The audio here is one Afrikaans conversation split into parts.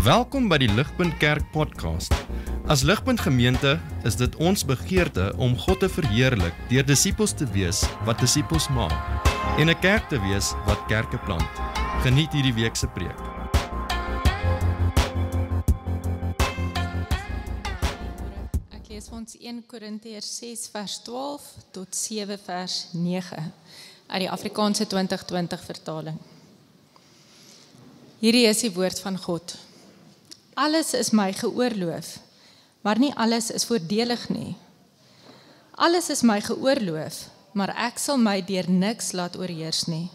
Welkom by die Ligpunt Kerk podcast. As Ligpunt gemeente is dit ons begeerte om God te verheerlik deur disippels te wees wat disippels maak en 'n kerk te wees wat kerke plant. Geniet hierdie week se preek. Ek lees vir ons 1 Korintiërs 6 vers 12 tot 7 vers 9 uit die Afrikaanse 2020 vertaling. Hierdie is die woord van God. Alles is my geoorloof, maar nie alles is voordelig nie. Alles is my geoorloof, maar ek sal my deur niks laat oorheers nie.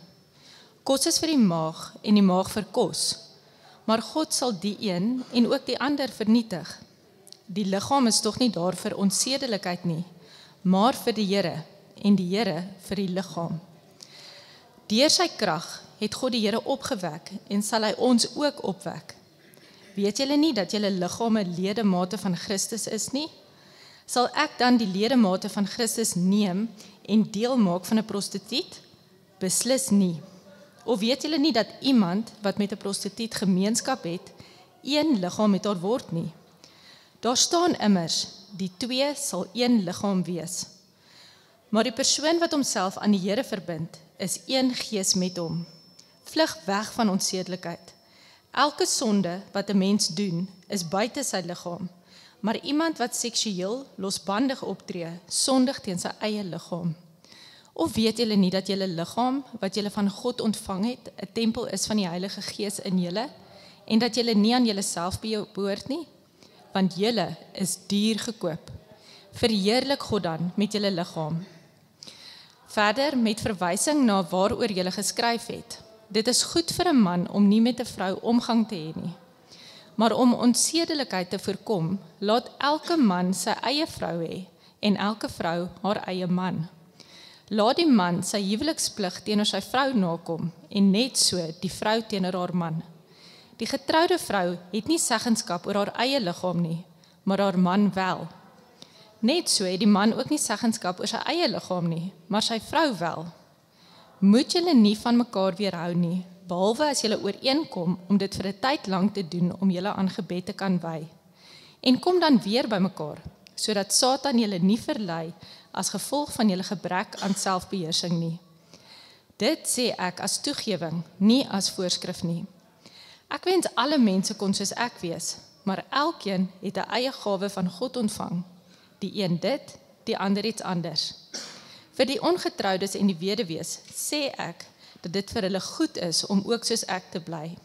Kos is vir die maag en die maag vir kos, maar God sal die een en ook die ander vernietig. Die liggaam is tog nie daar vir onsedelikheid nie, maar vir die Here en die Here vir die liggaam. Deur sy krag het God die Here opgewek en sal hy ons ook opwek. Weet julle nie dat julle liggame ledemate van Christus is nie? Sal ek dan die ledemate van Christus neem en deel maak van 'n prostituut? Beslis nie. Of weet julle nie dat iemand wat met 'n prostituut gemeenskap het, een liggaam met haar word nie? Daar staan immers, die twee sal een liggaam wees. Maar die persoon wat homself aan die Here verbind, is een gees met hom. Vlug weg van onsedelikheid. Elke sonde wat 'n mens doen, is buite sy liggaam, maar iemand wat seksueel losbandig optree, sondig teen sy eie liggaam. Of weet julle nie dat julle liggaam, wat julle van God ontvang het, 'n tempel is van die Heilige Gees in julle, en dat julle nie aan julleself behoort nie? Want julle is duur gekoop. Verheerlik God dan met julle liggaam. Verder met verwysing na waaroor julle geskryf het. Dit is goed vir 'n man om nie met 'n vrou omgang te hê nie. Maar om onsedelikheid te voorkom, laat elke man sy eie vrou hê en elke vrou haar eie man. Laat die man sy huweliksplig teenoor sy vrou nakom en net so die vrou teenoor haar man. Die getroude vrou het nie seggenskap oor haar eie liggaam nie, maar haar man wel. Net so het die man ook nie seggenskap oor sy eie liggaam nie, maar sy vrou wel. Moet julle nie van mekaar weerhou nie, behalwe as julle ooreenkom om dit vir 'n tyd lank te doen om julle aan gebed te kan wy. En kom dan weer by mekaar, sodat Satan julle nie verlei as gevolg van julle gebrek aan selfbeheersing nie. Dit sê ek as toegewing, nie as voorskrif nie. Ek wens alle mense kon soos ek wees, maar elkeen het 'n eie gawe van God ontvang. Die een dit, die ander iets anders. Vir die ongetroudes en die weduwees sê ek dat dit vir hulle goed is om ook soos ek te bly.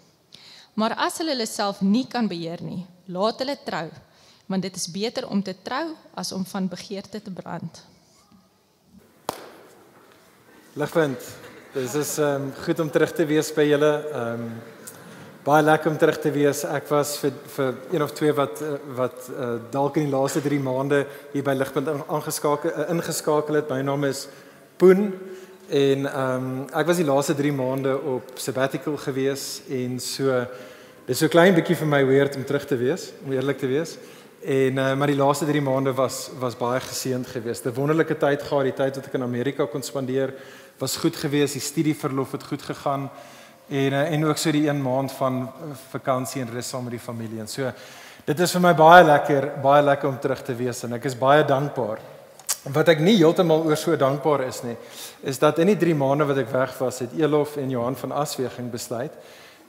Maar as hulle self nie kan beheer nie, laat hulle trou, want dit is beter om te trou as om van begeerte te brand. Ligpunt, dit is goed om terug te wees by julle. Baie lekker om terug te wees. Ek was vir een of twee wat dalk in die laaste 3 maande hier by Ligpunt ingeskakel het. My naam is Poen en ek was die laaste 3 maande op sabbatical gewees en so dit is so klein bietjie vir my weird om terug te wees, om eerlik te wees. En maar die laaste 3 maande was baie geseënd geweest. 'n Wonderlike tyd gehad, die tyd wat ek in Amerika kon spandeer, was goed geweest. Die studieverlof het goed gegaan. En ook so die 1 maand van vakansie en rus saam met die familie. En so dit is vir my baie lekker om terug te wees en ek is baie dankbaar. Wat ek nie heeltemal oor so dankbaar is nie, is dat in die 3 maande wat ek weg was, het Elof en Johan van Asweging besluit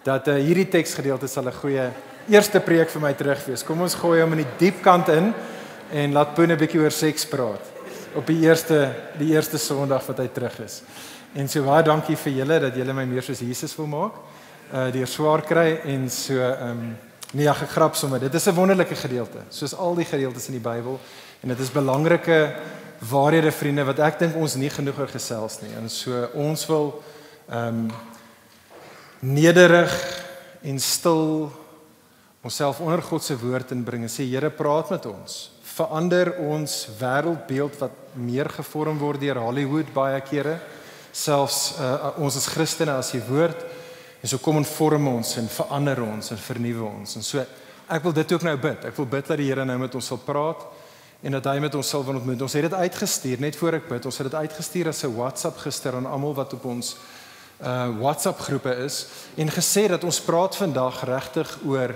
dat hierdie teksgedeelte sal 'n goeie eerste preek vir my terug wees. Kom ons gooi hom in die diep kant in en laat Poen 'n bietjie oor seks praat op die eerste Sondag wat hy terug is. En so baie dankie vir julle dat julle my meer soos Jesus wil maak. Deur swaar kry en so nee, ja, gegrap sommer. Dit is 'n wonderlike gedeelte, soos al die gedeeltes in die Bybel en dit is belangrike waarhede vriende wat ek dink ons nie genoeg oor gesels nie. En so ons wil nederig en stil onsself onder God se woord inbring en sê Here, praat met ons. Verander ons wêreldbeeld wat meer gevorm word deur Hollywood baie kere. Selfs ons as Christene as die woord, en so kom en vorm ons en verander ons en vernuwe ons. En so, ek wil dit ook nou bid. Ek wil bid dat die Here nou met ons sal praat en dat hy met ons sal ontmoet. Ons het dit uitgestuur, net voor ek bid, ons het dit uitgestuur as 'n WhatsApp gister aan almal wat op ons WhatsApp groepe is en gesê dat ons praat vandag regtig oor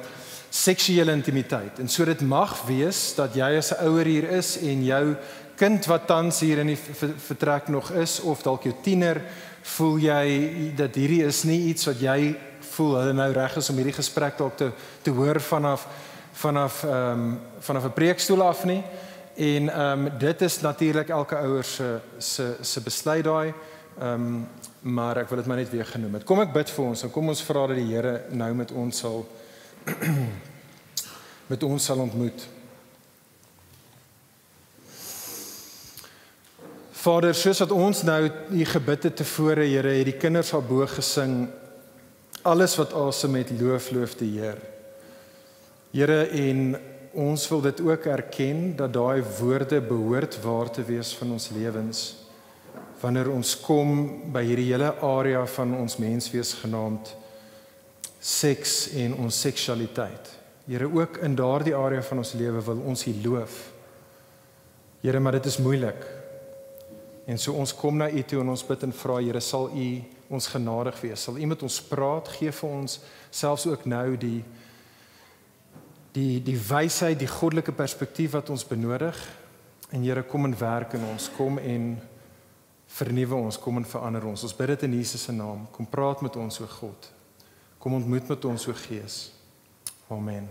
seksuele intimiteit. En so dit mag wees dat jy as 'n ouer hier is en jou kind wat tans hier in die vertrek nog is, of dalk jou tiener, voel jy dat hierdie is nie iets wat jy voel hulle nou reg is om hierdie gesprek dalk te hoor vanaf 'n preekstoel af nie. En dit is natuurlik elke ouer se besluit daai, maar ek wil dit maar net weer genoem het. Kom ek bid vir ons en kom ons vra dat die Here nou met ons sal ontmoet. Vader, soos wat ons nou die gebid het tevore, Here, het die kinders al bo gesing, alles wat asem het, loof die Heer. Here, en ons wil dit ook erken, dat daai woorde behoort waar te wees van ons lewens, wanneer ons kom by hierdie hele area van ons menswees genaamd seks en ons seksualiteit. Here, ook in daardie area van ons lewe wil ons U loof. Here, maar dit is moeilik. En so ons kom na U toe en ons bid en vra, Here, sal U ons genadig wees? Sal U met ons praat? Gee vir ons selfs ook nou die wysheid, die goddelike perspektief wat ons benodig. En Here, kom en werk in ons, kom en vernuwe ons, kom en verander ons. Ons bid dit in Jesus se naam. Kom praat met ons, o God. Kom ontmoet met ons, o Gees. Amen.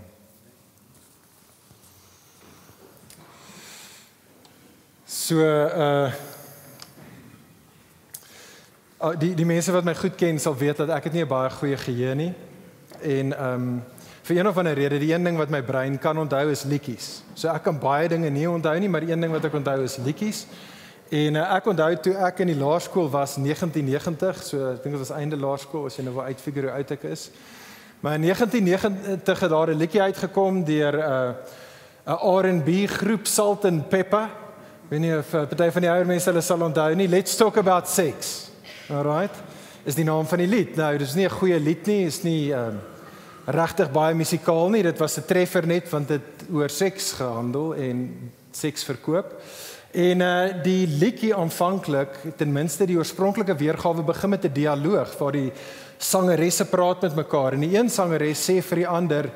So, die mense wat my goed ken sal weet dat ek het nie 'n baie goeie geheue nie. En vir een of ander rede, die een ding wat my brein kan onthou is liedjies. So ek kan baie dinge nie onthou nie, maar die een ding wat ek onthou is liedjies. En ek onthou toe ek in die laerskool was 1990, so ek dink dit was einde laerskool as jy nou wil uitfigure hoe oud ek is. Maar in 1990 het daar 'n liedjie uitgekom deur 'n R&B groep Salt and Pepper. Ek weet nie of party van die ouer mense hulle sal onthou nie. Let's Talk About Sex. Alright. Is die naam van die lied. Nou, dit is nie 'n goeie lied nie, is nie regtig baie musikaal nie. Dit was 'n treffer net want dit oor seks gehandel en seks verkoop. En die liedjie aanvanklik, ten minste die oorspronklike weergawe begin met 'n dialoog waar die sangeresse praat met mekaar en die een sangeres sê vir die ander,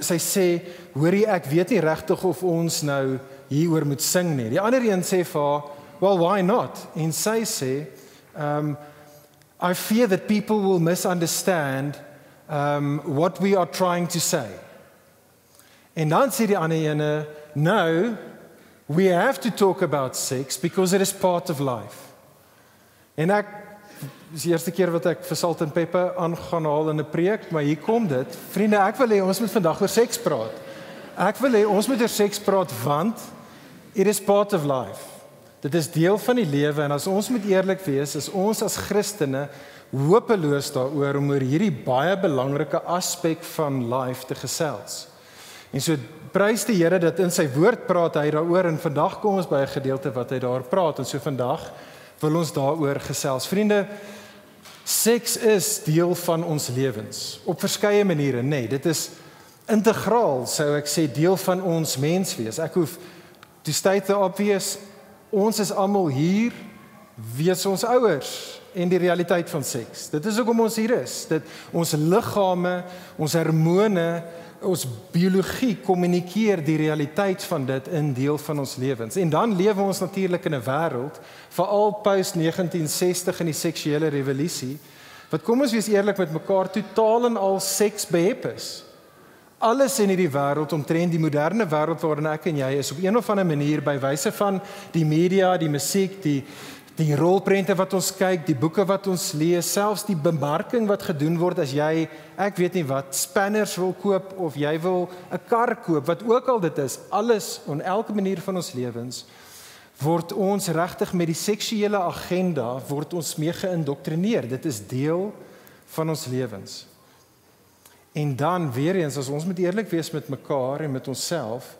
sy sê, hoorie, ek weet nie regtig of ons nou hieroor moet sing nie. Die ander een sê vir haar, well, why not? En sy sê, I fear that people will misunderstand what we are trying to say. En dan sê die ander ene, no, we have to talk about sex because it is part of life. En dis die eerste keer wat ek vir Salt and Pepper aangaan haal in 'n preek, maar hier kom dit. Vriende, ek wil hê ons moet vandag oor seks praat. Ek wil hê ons moet oor seks praat want it is part of life. Dit is deel van die lewe en as ons moet eerlik wees, is ons as Christene hopeloos daaroor om oor hierdie baie belangrike aspek van life te gesels. En so prys die Here dat in sy woord praat hy daaroor en vandag kom ons by 'n gedeelte wat hy daar praat en so vandag wil ons daaroor gesels. Vriende, seks is deel van ons lewens op verskeie maniere, nee, dit is integraal, sou ek sê, deel van ons menswees. Ek hoef to state the obvious, ons is almal hier wees ons ouers en die realiteit van seks. Dit is hoekom ons hier is. Ons liggame, ons hormone, ons biologie kommunikeer die realiteit van dit in deel van ons lewens. En dan lewe ons natuurlik in 'n wêreld, veral post 1960 in die seksuele revolusie, wat kom ons wees eerlik met mekaar, totaal en al seks behep is. Alles in hierdie wêreld, omtrent die moderne wêreld waarin ek en jy is, op een of ander manier by wyse van die media, die musiek, die rolprente wat ons kyk, die boeke wat ons lees, selfs die bemarking wat gedoen word as jy, ek weet nie wat, spanners wil koop of jy wil 'n kar koop, wat ook al dit is, alles op elke manier van ons lewens word ons regtig met die seksuele agenda word ons mee geïndoktrineer. Dit is deel van ons lewens. En dan weer eens, as ons moet eerlik wees met mekaar en met onsself,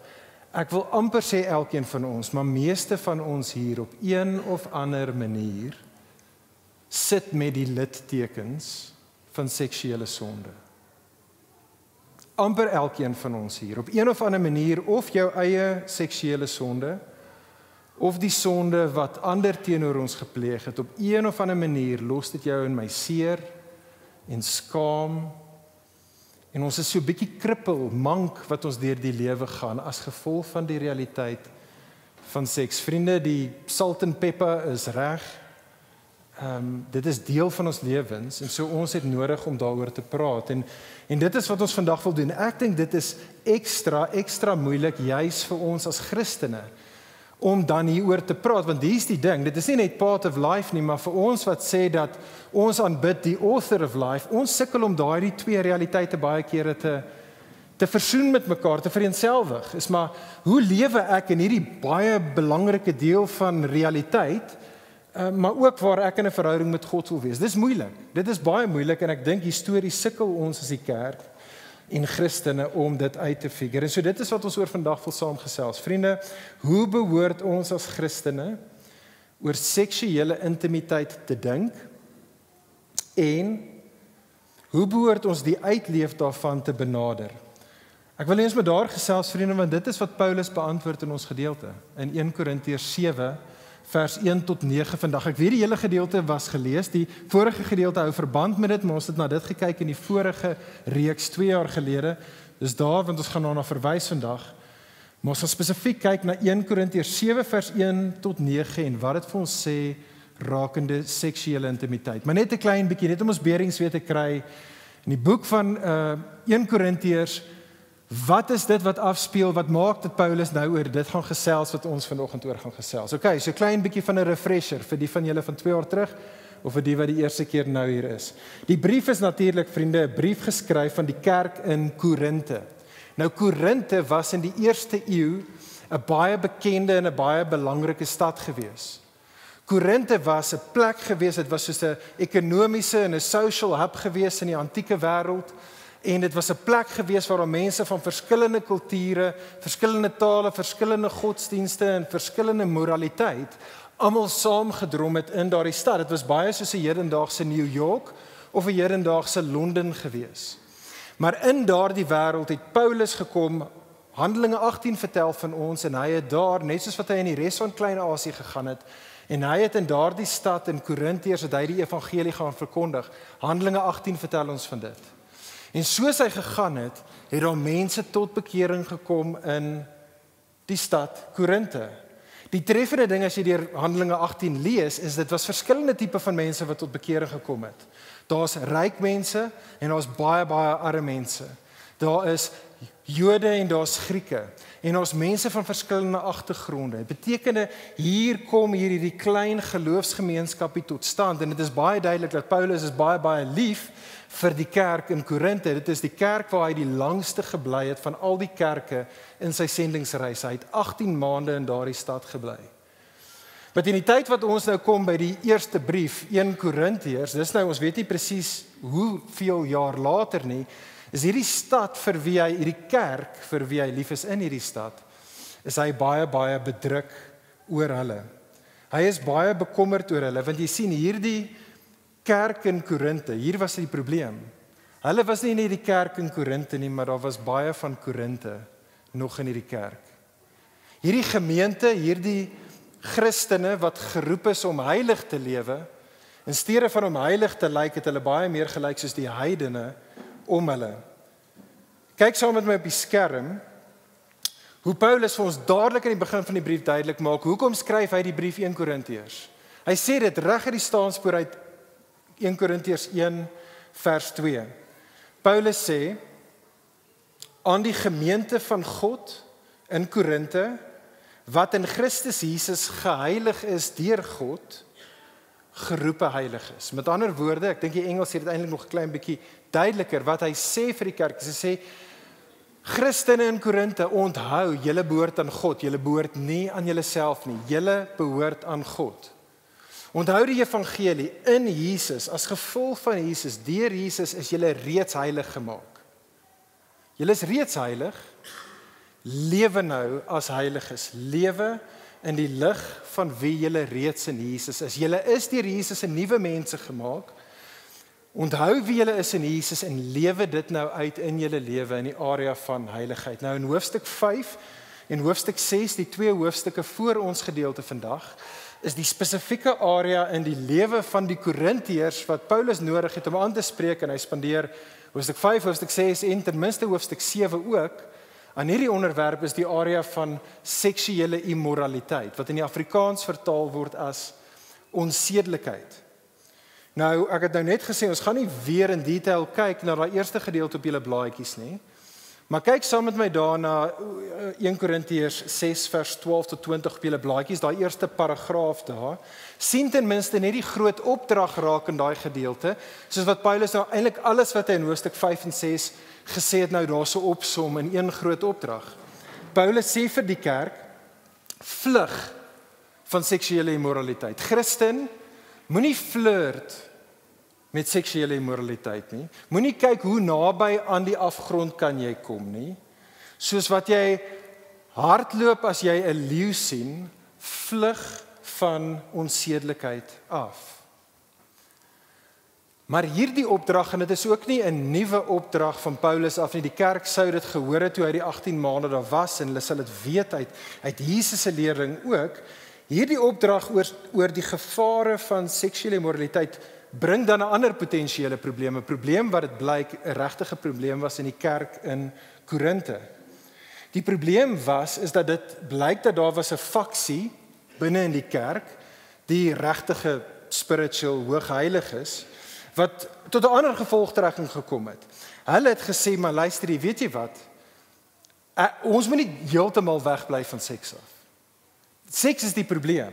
ek wil amper sê elkeen van ons, maar meeste van ons hier op een of ander manier sit met die littekens van seksuele sonde. Amper elkeen van ons hier op een of ander manier, of jou eie seksuele sonde, of die sonde wat ander teenoor ons gepleeg het, op een of ander manier los dit jou en my seer en skaam En ons is so 'n bietjie krippel, mank wat ons deur die lewe gaan as gevolg van die realiteit van seks. Vriende, die salt en pepper is reg. Dit is deel van ons lewens en so ons het nodig om daaroor te praat. En dit is wat ons vandag wil doen. Ek dink dit is ekstra moeilik juis vir ons as Christene om dan hieroor te praat, want hier is die ding, dit is nie net part of life nie, maar vir ons wat sê dat ons aanbid die author of life, ons sukkel om daardie twee realiteite baie kere te versoen met mekaar, te vereenselwig, is maar, hoe lewe ek in hierdie baie belangrike deel van realiteit, maar ook waar ek in 'n verhouding met God wil wees. Dis moeilik, dit is baie moeilik, en ek dink histories sukkel ons as die kerk, en Christene om dit uit te figure. En so dit is wat ons oor vandag wil saamgesels. Vriende, hoe behoort ons as Christene oor seksuele intimiteit te dink en hoe behoort ons die uitleef daarvan te benader? Ek wil eens met daar gesels, vriende, want dit is wat Paulus beantwoord in ons gedeelte in 1 Korintiërs 7 vers 1 tot 9 vandag. Ek weet die hele gedeelte was gelees, die vorige gedeelte hou verband met dit, maar ons het na dit gekyk in die vorige reeks 2 jaar gelede, dus daar, want ons gaan daarna verwys vandag, maar ons gaan spesifiek kyk na 1 Korintiërs 7 vers 1 tot 9 en wat dit vir ons sê rakende seksuele intimiteit. Maar net 'n klein bietjie, net om ons beerings weer te kry, in die boek van 1 Korintiërs, wat is dit wat afspeel, wat maak dit Paulus nou oor dit gaan gesels wat ons vanoggend oor gaan gesels. Okay, so 'n klein bietjie van 'n refresher vir die van julle van 2 jaar terug of vir die wat die eerste keer nou hier is. Die brief is natuurlik, vriende, 'n brief geskryf van die kerk in Korinte. Nou Korinte was in die 1ste eeu 'n baie bekende en 'n baie belangrike stad gewees. Korinte was 'n plek gewees, dit was soos 'n ekonomiese en 'n social hub gewees in die antieke wêreld. En dit was 'n plek gewees waar mense van verskillende kulture, verskillende tale, verskillende godsdienste en verskillende moraliteit almal saamgedrom het in daardie stad. Dit was baie soos 'n hedendaagse New York of 'n hedendaagse Londen gewees. Maar in daardie wêreld het Paulus gekom, Handelinge 18 vertel van ons, en hy het daar, net soos wat hy in die res van Klein-Asië gegaan het, en hy het in daardie stad in Korintiërs het hy die evangelie gaan verkondig. Handelinge 18 vertel ons van dit. En soos hy gegaan het daar mense tot bekering gekom in die stad Korinte. Die treffende ding as jy deur Handelinge 18 lees, is dit was verskillende tipe van mense wat tot bekering gekom het. Daar's ryk mense en daar's baie arme mense. Daar is Jode en daar's Grieke. En ons mense van verskillende agtergronde. Dit beteken hier kom hierdie klein geloofsgemeenskapie tot stand, en dit is baie duidelik dat Paulus is baie lief vir die kerk in Korinte. Dit is die kerk waar hy die langste gebly het van al die kerke in sy sendingsreis. Hy het 18 maande in daardie stad gebly. Maar in die tyd wat ons nou kom by die eerste brief, 1 Korintiërs, dis nou, ons weet nie presies hoeveel jaar later nie, is hierdie stad vir wie hy, hierdie kerk vir wie hy lief is in hierdie stad, is hy baie bedruk oor hulle. Hy is baie bekommerd oor hulle, want jy sien hierdie kerk in Korinte, hier was die probleem. Hulle was nie net die kerk in Korinte nie, maar daar was baie van Korinte nog in hierdie kerk. Hierdie gemeente, hierdie Christene wat geroep is om heilig te lewe, in steede van om heilig te lyk, het hulle baie meer gelyk soos die heidene om hulle. Kyk saam met my op die skerm, hoe Paulus vir ons dadelik in die begin van die brief duidelik maak, hoekom skryf hy die brief 1 Korintiërs? Hy sê dit reg uit die staanspoor uit 1 Korintiërs 1 vers 2. Paulus sê, aan die gemeente van God in Korinte, wat in Christus Jesus geheilig is deur God, geroepe heilig is. Met ander woorde, ek dink die Engels sê dit eintlik nog 'n klein bietjie duideliker, wat hy sê vir die kerk, hy sê, Christene in Korinte, onthou, julle behoort aan God, julle behoort nie aan julleself nie, julle behoort aan God. Onthou die evangelie, in Jesus, as gevolg van Jesus, deur Jesus is julle reeds heilig gemaak. Julle is reeds heilig, lewe nou as heiliges, lewe in die lig van wie julle reeds in Jesus is. Julle is deur Jesus 'n nuwe mense gemaak. Onthou wie julle is in Jesus en lewe dit nou uit in julle lewe in die area van heiligheid. Nou in hoofstuk 5 en hoofstuk 6, die 2 hoofstukke voor ons gedeelte vandag, is die spesifieke area in die lewe van die Korintiërs wat Paulus nodig het om aan te spreek, en hy spandeer hoofstuk 5, hoofstuk 6 en ten minste hoofstuk 7 ook, aan hierdie onderwerp is die area van seksuele immoraliteit, wat in die Afrikaans vertaal word as onsedelikheid. Nou, ek het nou net gesê, ons gaan nie weer in detail kyk na daai eerste gedeelte op julle blaadjies nie, maar kyk saam met my daar na 1 Korintiërs 6 vers 12 tot 20 op julle blaadjies, daai eerste paragraaf daar, sien ten minste net die groot opdrag raak in daai gedeelte, soos wat Paulus nou eintlik alles wat hy in hoofstuk 5 en 6 gesê het nou daarso opsom in een groot opdrag. Paulus sê vir die kerk, vlug van seksuele immoraliteit. Christen, moenie flirt met seksuele immoraliteit nie. Moenie kyk hoe naby aan die afgrond kan jy kom nie. Soos wat jy hardloop as jy 'n leeu sien, vlug van onsedelikheid af. Maar hierdie opdrag, en dit is ook nie 'n nuwe opdrag van Paulus af nie, die kerk sou dit gehoor het toe hy die 18 maande daar was, en hulle sal dit weet uit Jesus se lering ook. Hierdie opdrag oor die gevare van seksuele immoraliteit bring dan 'n ander potensiële probleem, 'n probleem wat dit blyk 'n regte probleem was in die kerk in Korinthe. Die probleem is dat dit blyk dat daar was 'n faksie binne in die kerk, die regtige spiritual hoogheilig is, wat tot 'n ander gevolgtrekking gekom het. Hulle het gesê, maar luister jy, weet jy wat? Ons moet nie heeltemal wegbly van seks af. Seks is die probleem.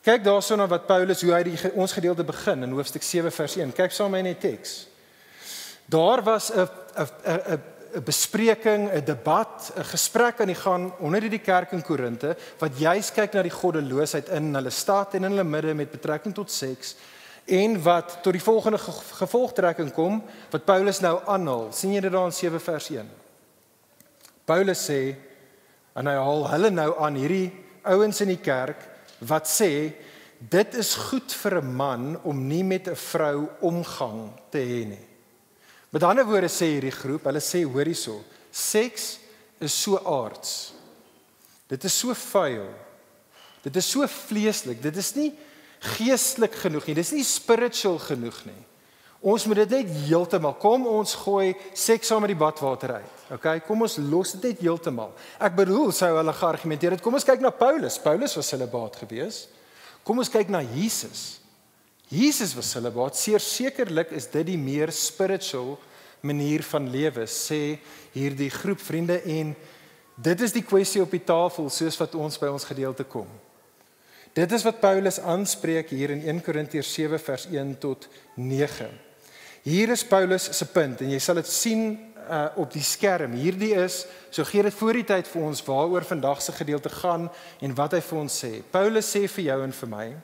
Kyk daarso na wat Paulus, hoe hy ons gedeelte begin in hoofstuk 7 vers 1. Kyk saam met my in die teks. Daar was 'n bespreking, 'n debat, 'n gesprek aan die gang onder die kerk in Korinthe, wat juis kyk na die goddeloosheid in hulle stad en in hulle midde met betrekking tot seks, en wat tot die volgende gevolgtrekking kom, wat Paulus nou aanhaal. Sien jy dit daar in 7 vers 1? Paulus sê, en hy haal hulle nou aan, hierdie ouens in die kerk, wat sê, dit is goed vir 'n man om nie met 'n vrou omgang te hê nie. Met ander woorde sê hierdie groep, hulle sê, hoor hierso, seks is so aards. Dit is so vuil. Dit is so vleeslik. Dit is nie geestelik genoeg nie. Dit is nie spiritual genoeg nie. Ons moet dit net heeltemal, kom ons gooi seks saam met die badwater uit. Okay, kom ons los dit net heeltemal. Ek bedoel, sou hulle geargumenteer het, kom ons kyk na Paulus. Paulus was celibaat gewees. Kom ons kyk na Jesus. Jesus was celibaat. Sekerlik is dit die meer spiritual manier van lewe, sê hierdie groep vriende, en dit is die kwessie op die tafel, soos wat ons by ons gedeelte kom. Dit is wat Paulus aanspreek hier in 1 Korintiërs 7 vers 1 tot 9. Hier is Paulus se punt, en jy sal dit sien op die skerm. Hierdie is, so gee dit voor die tyd vir ons waaroor vandag se gedeelte gaan en wat hy vir ons sê. Paulus sê vir jou en vir my,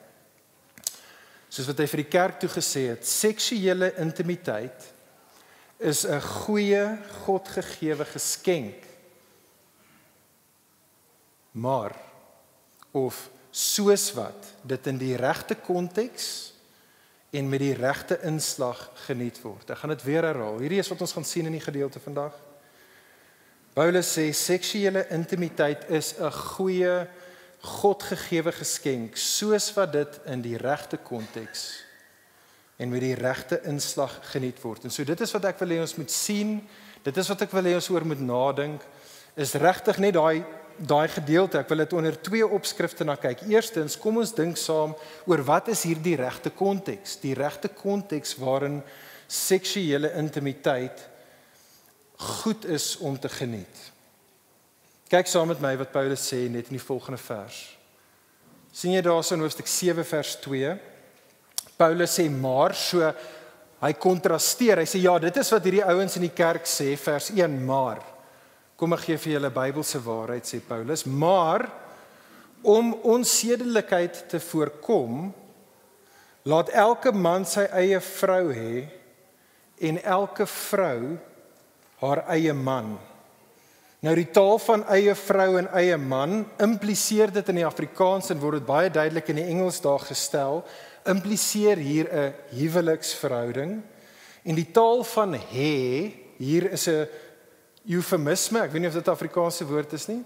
soos wat hy vir die kerk toe gesê het, seksuele intimiteit is 'n goeie Godgegewe geskenk. Maar of soos wat dit in die regte konteks en met die regte inslag geniet word. Ek gaan dit weer herhaal. Hierdie is wat ons gaan sien in die gedeelte vandag. Paulus sê seksuele intimiteit is 'n goeie Godgegewe geskenk, soos wat dit in die regte konteks en met die regte inslag geniet word. En so dit is wat ek wil hê ons moet sien, dit is wat ek wil hê ons oor moet nadink, is regtig net daai gedeelte. Ek wil dit onder 2 opskrifte na kyk. Eerstens, kom ons dink saam oor wat is hier die regte konteks? Die regte konteks waarin seksuele intimiteit goed is om te geniet. Kyk saam met my wat Paulus sê net in die volgende vers. Sien jy daarso in hoofstuk 7 vers 2? Paulus sê maar, so hy kontrasteer. Hy sê ja, dit is wat hierdie ouens in die kerk sê, vers 1, maar. Kom ek gee vir julle Bybelse waarheid, sê Paulus, maar om onsedelikheid te voorkom, laat elke man sy eie vrou hê en elke vrou haar eie man. Nou die taal van eie vrou en eie man impliseer dit in die Afrikaans en word dit baie duidelik in die Engels daar gestel, impliseer hier 'n huweliksverhouding, en die taal van hê hier is 'n eufemisme, ek weet nie of dit 'n Afrikaanse woord is nie,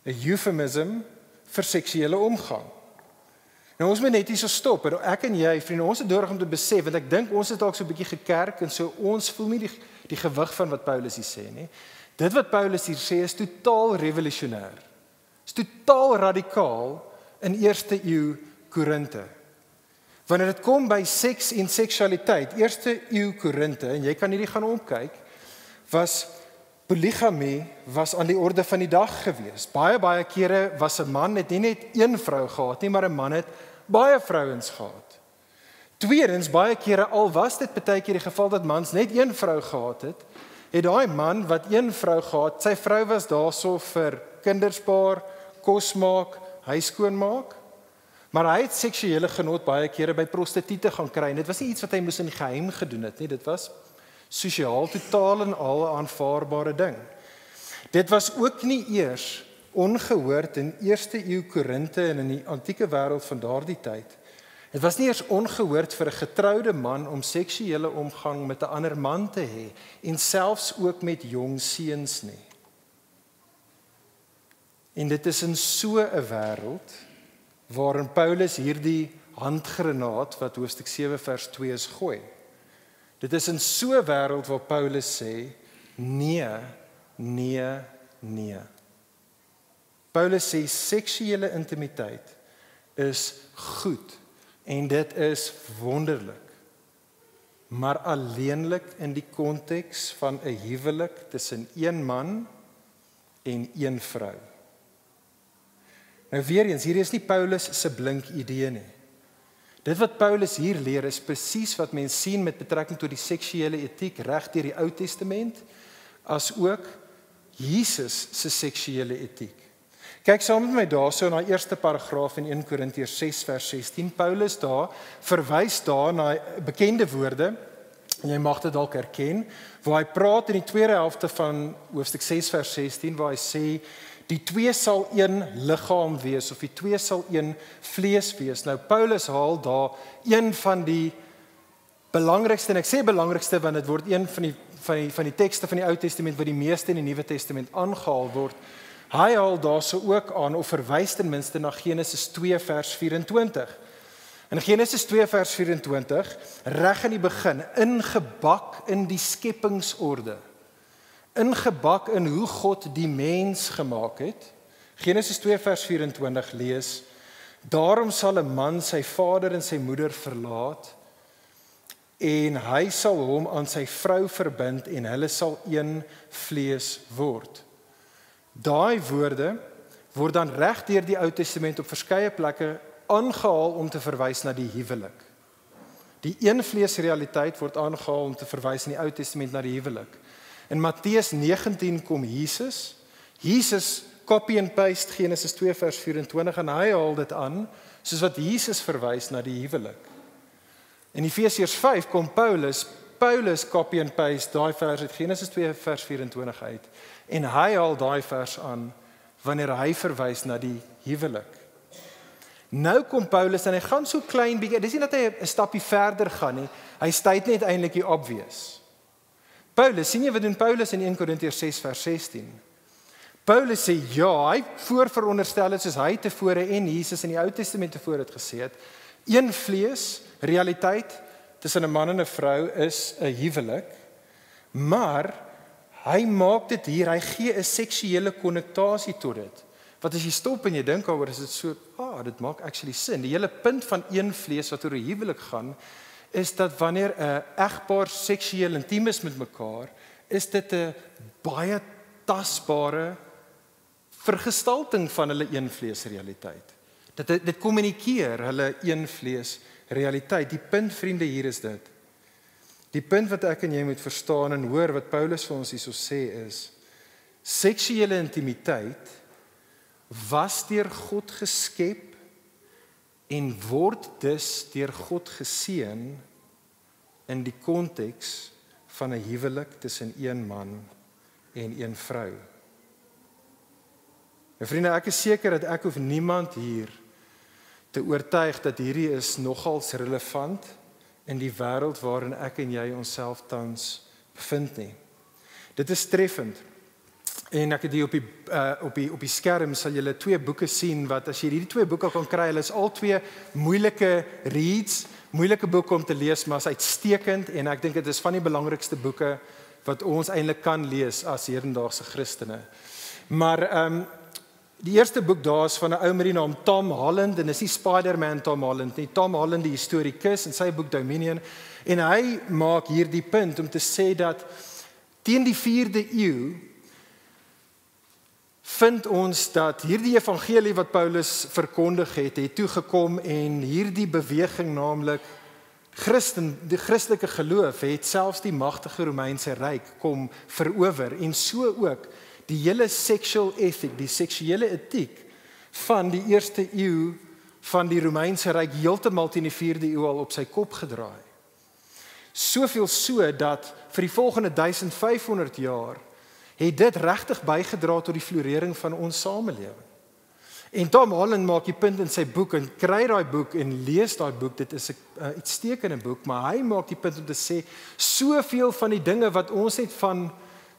'n euphemism vir seksuele omgang. Nou ons moet net hier so stop, en ek en jy, vriende, ons het nodig om te besef, want ek dink ons het dalk so 'n bietjie gekerk, en so ons voel nie die gewig van wat Paulus hier sê nie. Dit wat Paulus hier sê is totaal revolusionêr. Is totaal radikaal in eerste eeu Korinte. Wanneer dit kom by seks en seksualiteit, eerste eeu Korinte, en jy kan hierdie gaan opkyk, was polygamie was aan die orde van die dag gewees. Baie kere was 'n man het nie net een vrou gehad nie, maar 'n man het baie vrouens gehad. Tweedens, baie kere al was dit baie keer die geval dat mans net een vrou gehad het daai man wat een vrou gehad, sy vrou was daarso vir kinderspaar, kos maak, huis skoonmaak, maar hy het seksuele genot baie kere by prostituie gaan kry. En dit was nie iets wat hy moes in geheim gedoen het nie, dit was sosiaal totaal en al 'n aanvaarbare ding. Dit was ook nie eers ongehoord in eerste eeu Korinte en in die antieke wêreld van daardie tyd. Dit was nie eers ongehoord vir 'n getroude man om seksuele omgang met 'n ander man te hê en selfs ook met jong seuns nie. En dit is in so 'n wêreld waarin Paulus hierdie handgranaat wat hoofstuk 7 vers 2 is gooi. Dit is in so 'n wêreld waar Paulus sê nee, nee, nee. Paulus sê seksuele intimiteit is goed en dit is wonderlik, maar alleenlik in die konteks van 'n huwelik tussen een man en een vrou. Nou weer eens, hier is nie Paulus se blink idee nie. Dit wat Paulus hier leer is presies wat mense sien met betrekking tot die seksuele etiek reg deur die Ou Testament, as ook Jesus se seksuele etiek. Kyk saam met my daarso na die eerste paragraaf in 1 Korintiërs 6 vers 16. Paulus daar verwys daar na bekende woorde, en jy mag dit dalk herken, waar hy praat in die tweede helfte van hoofstuk 6 vers 16, waar hy sê, die twee sal een liggaam wees, of die twee sal een vlees wees. Nou Paulus haal daar een van die belangrikste, en ek sê belangrikste, want dit word een van die tekste van die Ou Testament wat die meeste in die Nuwe Testament aangehaal word. Hy haal daarso ook aan, of verwys ten minste na Genesis 2 vers 24. In Genesis 2 vers 24, reg in die begin, ingebak in die skepingsorde, ingebak in hoe God die mens gemaak het. Genesis 2 vers 24 lees, daarom sal 'n man sy vader en sy moeder verlaat, en hy sal hom aan sy vrou verbind, en hulle sal een vlees word. Daai woorde word dan reg deur die Ou Testament op verskeie plekke aangehaal om te verwys na die huwelik. Die een vlees realiteit word aangehaal om te verwys in die Ou Testament na die huwelik. In Matteus 19 kom Jesus copy and paste Genesis 2 vers 24 en hy haal dit aan, soos wat Jesus verwys na die huwelik. In Efesiërs 5 kom Paulus copy and paste daai vers uit Genesis 2 vers 24 uit, en hy haal daai vers aan, wanneer hy verwys na die huwelik. Nou kom Paulus en hy gaan so klein bietjie, dis nie dat hy 'n stappie verder gaan nie, hy state net eintlik die obvious. Paulus, sien jy wat doen Paulus in 1 Korintiërs 6 vers 16? Paulus sê ja, hy voorveronderstel het soos hy tevore en Jesus in die Ou Testament tevore het gesê het, een vlees, realiteit tussen 'n man en 'n vrou is 'n huwelik, maar hy maak dit hier, hy gee 'n seksuele konnotasie tot dit. Wat as jy stop en jy dink daaroor, is dit so, dit maak actually sin. Die hele punt van een vlees wat oor 'n huwelik gaan, is dat wanneer 'n egpaar seksueel intiem is met mekaar, is dit 'n baie tasbare vergestalting van hulle een vlees realiteit. Dit kommunikeer hulle een vlees realiteit. Die punt, vriende, hier is dit. Die punt wat ek en jy moet verstaan en hoor wat Paulus vir ons hierso sê is, seksuele intimiteit was deur God geskep en word dus deur God geseën in die konteks van 'n huwelik tussen een man en een vrou. En vriende, ek is seker dat ek hoef niemand hier te oortuig dat hierdie is nogals relevant in die wêreld waarin ek en jy onsself tans bevind nie. Dit is treffend. En ek het hier op die skerm sal julle 2 boeke sien wat as jy hierdie 2 boeke kan kry, hulle is al 2 moeilike reads, moeilike boeke om te lees, maar is uitstekend en ek dink dit is van die belangrikste boeke wat ons eintlik kan lees as hedendaagse Christene. Maar die eerste boek daar is van 'n ou met die naam Tom Holland en dis nie Spider-Man Tom Holland nie, Tom Holland die historikus in sy boek Dominion en hy maak hierdie punt om te sê dat teen die 4de eeu vind ons dat hierdie evangelie wat Paulus verkondig het toegekom en hierdie beweging naamlik die Christelike geloof het selfs die magtige Romeinse ryk kom verower en so ook die hele sexual ethic, die seksuele etiek van die 1ste eeu van die Romeinse ryk heeltemal teen die 4de eeu al op sy kop gedraai. Soveel so dat vir die volgende 1500 jaar het dit regtig bygedra tot die florering van ons samelewing. En Tom Holland maak die punt in sy boek en kry daai boek en lees daai boek, dit is 'n uitstekende boek, maar hy maak die punt om te sê soveel van die dinge wat ons net van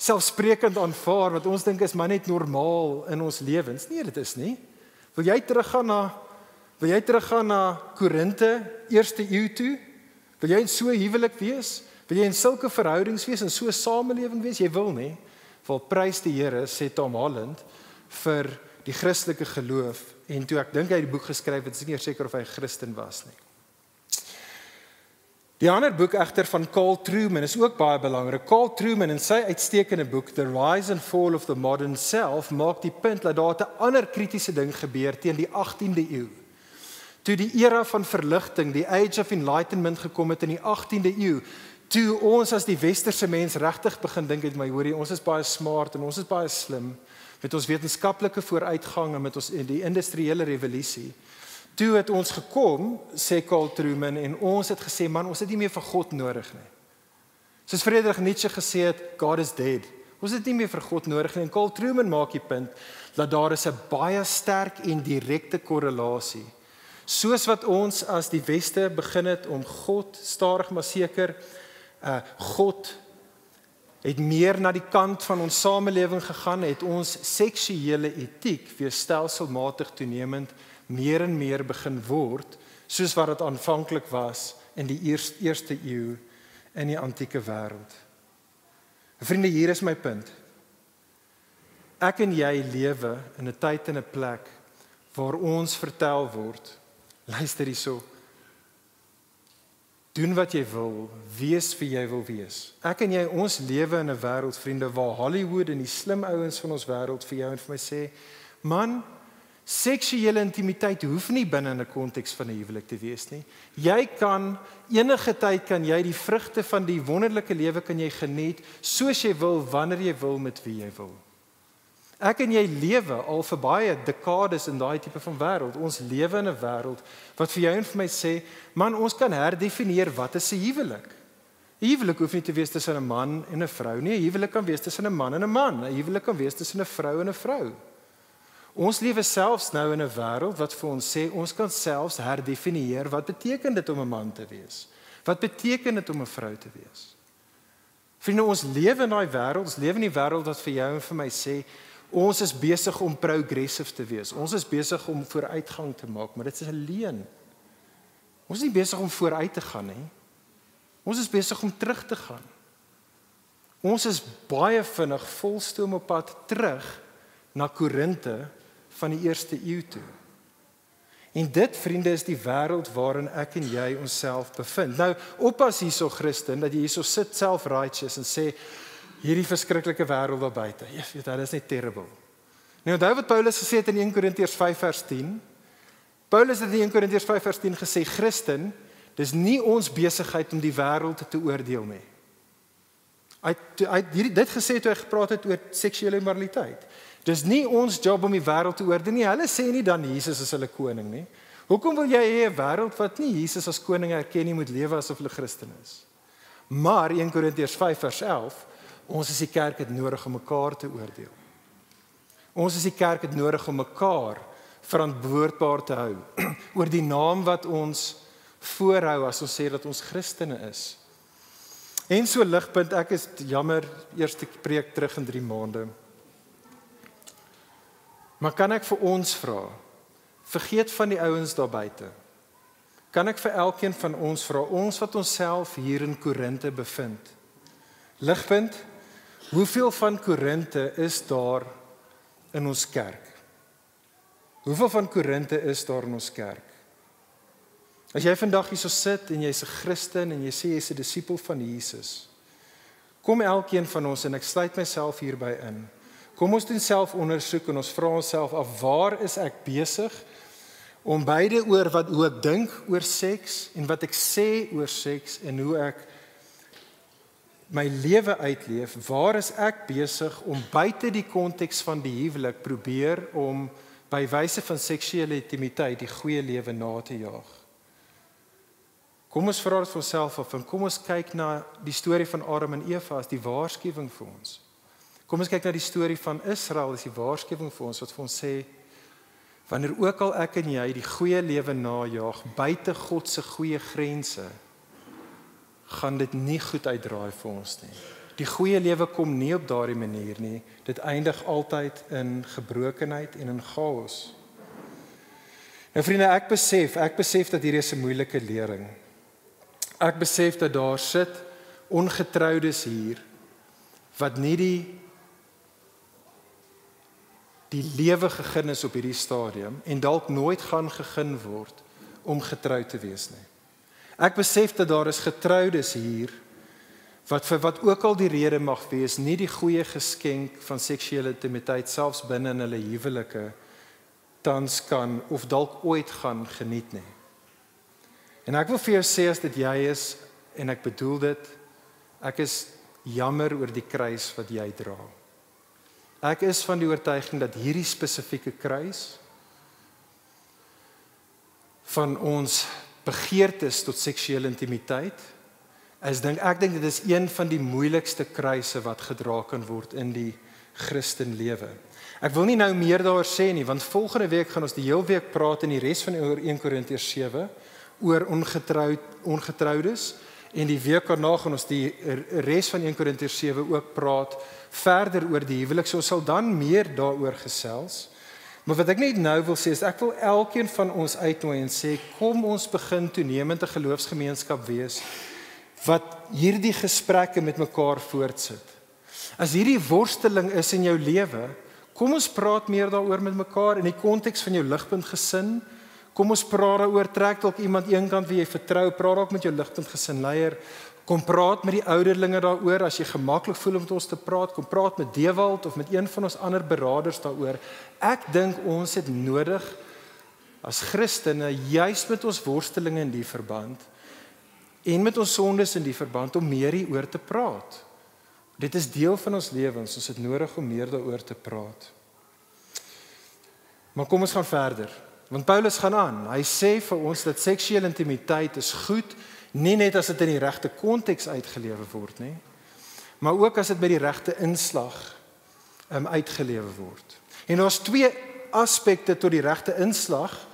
selfsprekend aanvaar, wat ons dink is maar net normaal in ons lewens. Nee, dit is nie. Wil jy teruggaan na Korinte, 1ste eeu toe? Wil jy in so 'n huwelik wees? Wil jy in sulke verhoudings wees en so 'n samelewing wees? Jy wil nie. Wel prys die Here, sê Tom Holland, vir die Christelike geloof. En toe ek dink hy het die boek geskryf, het ek nie seker of hy 'n Christen was nie. Die ander boek egter van Carl Trueman is ook baie belangrik. Carl Trueman in sy uitstekende boek The Rise and Fall of the Modern Self maak die punt dat daar 'n ander kritiese ding gebeur teen die 18de eeu. Toe die era van verligting, die Age of Enlightenment gekom het in die 18de eeu, toe ons as die westerse mens regtig begin dink het, maar hoorie, ons is baie smart en ons is baie slim met ons wetenskaplike vooruitgang en met ons die industriële revolusie. Toe het ons gekom, sê Carl Trueman, en ons het gesê, man, ons het nie meer vir God nodig nie. Soos Friedrich Nietzsche gesê het, God is dead. Ons het nie meer vir God nodig nie. En Carl Trueman maak die punt dat daar is 'n baie sterk en direkte korrelasie. Soos wat ons as die Weste begin het om God stadig maar seker, God het meer na die kant van ons samelewing gegaan, het ons seksuele etiek weer stelselmatig toenemend meer en meer begin word, soos wat dit aanvanklik was in die eerste eeu in die antieke wêreld. Vriende, hier is my punt. Ek en jy lewe in 'n tyd en 'n plek waar ons vertel word, luister hierso, doen wat jy wil, wees wie jy wil wees. Ek en jy, ons lewe in 'n wêreld, vriende, waar Hollywood en die slim ouens van ons wêreld vir jou en vir my sê, man, seksuele intimiteit hoef nie binne in 'n konteks van 'n huwelik te wees nie. Jy kan, enige tyd kan jy die vrugte van die wonderlike lewe kan jy geniet, soos jy wil, wanneer jy wil, met wie jy wil. Ek en jy lewe al vir baie dekades in daai tipe van wêreld. Ons lewe in 'n wêreld wat vir jou en vir my sê, man, ons kan herdefinieer wat is 'n huwelik. 'n Huwelik hoef nie te wees tussen 'n man en 'n vrou nie. 'n Huwelik kan wees tussen 'n man en 'n man. 'n Huwelik kan wees tussen 'n vrou en 'n vrou. Ons lewe selfs nou in 'n wêreld wat vir ons sê, ons kan selfs herdefinieer wat beteken dit om 'n man te wees? Wat beteken dit om 'n vrou te wees? Vriende, ons lewe in daai wêreld, ons lewe in die wêreld wat vir jou en vir my sê, ons is besig om progressive te wees. Ons is besig om vooruitgang te maak, maar dit is 'n leuen. Ons is nie besig om vooruit te gaan nie. Ons is besig om terug te gaan. Ons is baie vinnig volstoom op pad terug na Korinte van die 1ste eeu toe. En dit, vriende, is die wêreld waarin ek en jy onsself bevind. Nou, oppas hierso Christen, dat jy hierso sit self-righteous en sê, hierdie verskriklike wêreld daar buite. Ja, weet jy, dit is net terrible. Nou, onthou wat Paulus gesê het in 1 Korintiërs 5 vers 10. Paulus het in 1 Korintiërs 5 vers 10 gesê, Christen, dis nie ons besigheid om die wêreld te oordeel nie. Hy het dit gesê toe hy gepraat het oor seksuele immoraliteit. Dis nie ons job om die wêreld te oordeel nie. Hulle sê nie dan Jesus is hulle koning nie. Hoekom wil jy hê 'n wêreld wat nie Jesus as koning erken nie moet lewe asof hulle Christen is? Maar 1 Korintiërs 5 vers 11, ons is die kerk het nodig om mekaar te oordeel. Ons is die kerk het nodig om mekaar verantwoordbaar te hou oor die naam wat ons voorhou as ons sê dat ons Christene is. En so ligpunt, ek is jammer, eerste preek terug in 3 maande. Maar kan ek vir ons vra, vergeet van die ouens daar buite. Kan ek vir elkeen van ons vra, ons wat onsself hier in Korinthe bevind? Ligpunt, hoeveel van Korinthe is daar in ons kerk? Hoeveel van Korinthe is daar in ons kerk? As jy vandag hier so sit en jy's 'n Christen en jy sê jy's 'n disipel van Jesus, kom elkeen van ons, en ek sluit myself hierby in, kom ons doen selfondersoek en ons vra onsself af, waar is ek besig om beide oor hoe ek dink oor seks en wat ek sê oor seks en hoe ek my lewe uitleef, waar is ek besig om buite die konteks van die huwelik probeer om by wyse van seksuele intimiteit die goeie lewe na te jaag? Kom ons vra dit vir onsself af en kom ons kyk na die storie van Adam en Eva as die waarskuwing vir ons. Kom ons kyk na die storie van Israel as die waarskuwing vir ons, wat vir ons sê, wanneer ook al ek en jy die goeie lewe najaag, buite God se goeie grense, gaan dit nie goed uitdraai vir ons nie. Die goeie lewe kom nie op daardie manier nie, dit eindig altyd in gebrokenheid en in chaos. Nou vriende, ek besef dat hierdie is 'n moeilike lering. Ek besef dat daar sit ongetroudes hier, wat nie die lewe gegee is op hierdie stadium, en dalk nooit gaan gegee word om getrou te wees nie. Ek besef dat daar is getroudes hier, wat vir wat ook al die rede mag wees, nie die goeie geskenk van seksuele intimiteit, selfs binne in hulle huwelike, tans kan, of dalk ooit gaan geniet nie. En ek wil vir jou sê, as dit jy is, en ek bedoel dit, ek is jammer oor die kruis wat jy dra. Ek is van die oortuiging dat hierdie spesifieke kruis van ons begeertes tot seksuele intimiteit, ek dink dit is een van die moeilikste kruise wat gedra kan word in die Christenlewe. Ek wil nie nou meer daaroor sê nie, want volgende week gaan ons die heel week praat in die res van oor 1 Korintiërs 7 oor ongetroudes, en die week daarna gaan ons die res van 1 Korintiërs 7 ook praat verder oor die huwelik. So ons sal dan meer daaroor gesels. Maar wat ek net nou wil sê is, ek wil elkeen van ons uitnooi en sê, kom ons begin toenemend 'n geloofsgemeenskap wees wat hierdie gesprekke met mekaar voortsit. As hierdie worsteling is in jou lewe, kom ons praat meer daaroor met mekaar in die konteks van jou ligpunt gesin. Kom ons praat daaroor, trek dalk iemand eenkant wie jy vertrou, praat dalk met jou ligpunt gesinleier. Kom praat met die ouderlinge daaroor as jy gemaklik voel om met ons te praat. Kom praat met Dewald of met een van ons ander beraders daaroor. Ek dink ons het nodig as Christene, juis met ons worstelinge in die verband en met ons sondes in die verband, om meer hieroor te praat. Dit is deel van ons lewens, ons het nodig om meer daaroor te praat. Maar kom ons gaan verder, want Paulus gaan aan. Hy sê vir ons dat seksuele intimiteit is goed, nie net as dit in die regte konteks uitgelewe word nie, maar ook as dit by die regte inslag uitgelewe word. En daar's 2 aspekte tot die regte inslag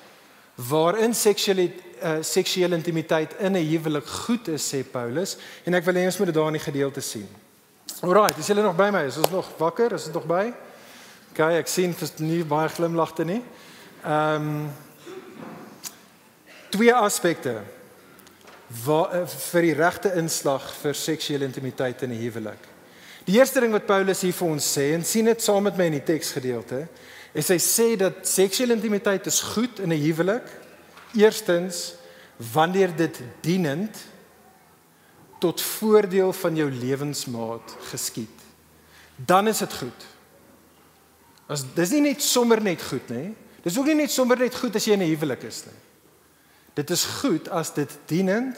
waarin seksuele intimiteit in 'n huwelik goed is, sê Paulus, en ek wil hê ons moet dit daar in die gedeelte sien. Alright, is julle nog by my? Is ons nog wakker? Is dit nog by? Okay, ek sien nie baie glimlagte nie. 2 aspekte vir die regte inslag vir seksuele intimiteit in 'n huwelik. Die eerste ding wat Paulus hier vir ons sê, en sien dit saam met my in die teksgedeelte, is hy sê dat seksuele intimiteit is goed in 'n huwelik. Eerstens, wanneer dit dienend tot voordeel van jou lewensmaat geskied. Dan is dit goed. Dis nie net sommer net goed nie. Dis ook nie net sommer net goed as jy in 'n huwelik is nie. Dit is goed as dit dienend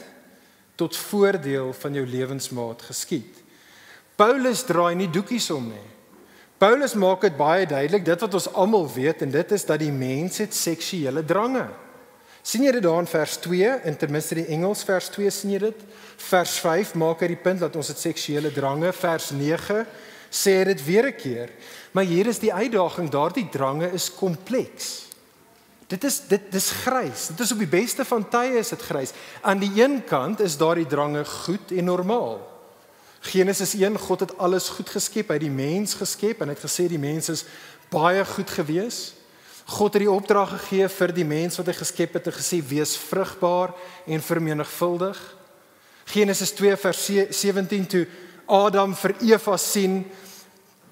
tot voordeel van jou lewensmaat geskied. Paulus draai nie doekies om nie. Paulus maak dit baie duidelik, dit wat ons almal weet, en dit is dat die mens het seksuele drange. Sien jy dit daar in vers 2, in ten minste die Engels vers 2 sien jy dit. Vers 5 maak hy die punt dat ons het seksuele drange. Vers 9 sê hy dit weer 'n keer. Maar hier is die uitdaging, daardie drange is kompleks. Dit is grys. Dit is op die beste van tye is dit grys. Aan die een kant is daardie drange goed en normaal. Genesis 1, God het alles goed geskep, hy het die mens geskep en hy het gesê die mens is baie goed gewees. God het die opdrag gegee vir die mens wat hy geskep het en gesê, wees vrugbaar en vermenigvuldig. Genesis 2 vers 17, toe Adam vir Eva sien,